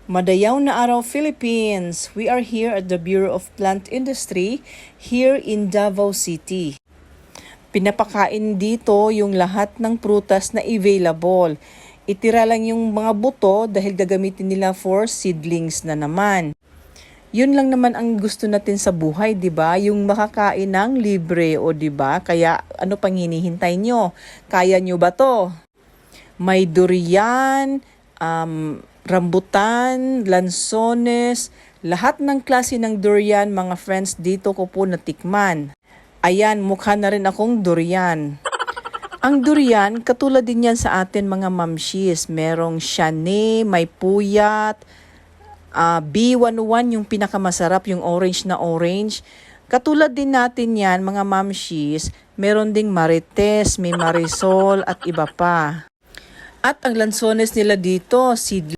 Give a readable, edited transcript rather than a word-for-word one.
Madayaw na araw, Philippines! We are here at the Bureau of Plant Industry here in Davao City. Pinapakain dito yung lahat ng prutas na available. Itira lang yung mga buto dahil gagamitin nila for seedlings na naman. Yun lang naman ang gusto natin sa buhay, 'di ba? Yung makakain ng libre, o 'di ba? Kaya ano pang hinihintay nyo? Kaya nyo ba 'to? May durian, rambutan, lansones, lahat ng klase ng durian, mga friends, dito ko po natikman. Ayan, mukha na rin akong durian. Ang durian, katulad din yan sa atin mga mamshis. Merong Shane, may puyat, B101 yung pinakamasarap, yung orange na orange. Katulad din natin yan mga mamshis, meron ding Marites, may Marisol at iba pa. At ang lansones nila dito, seedlings.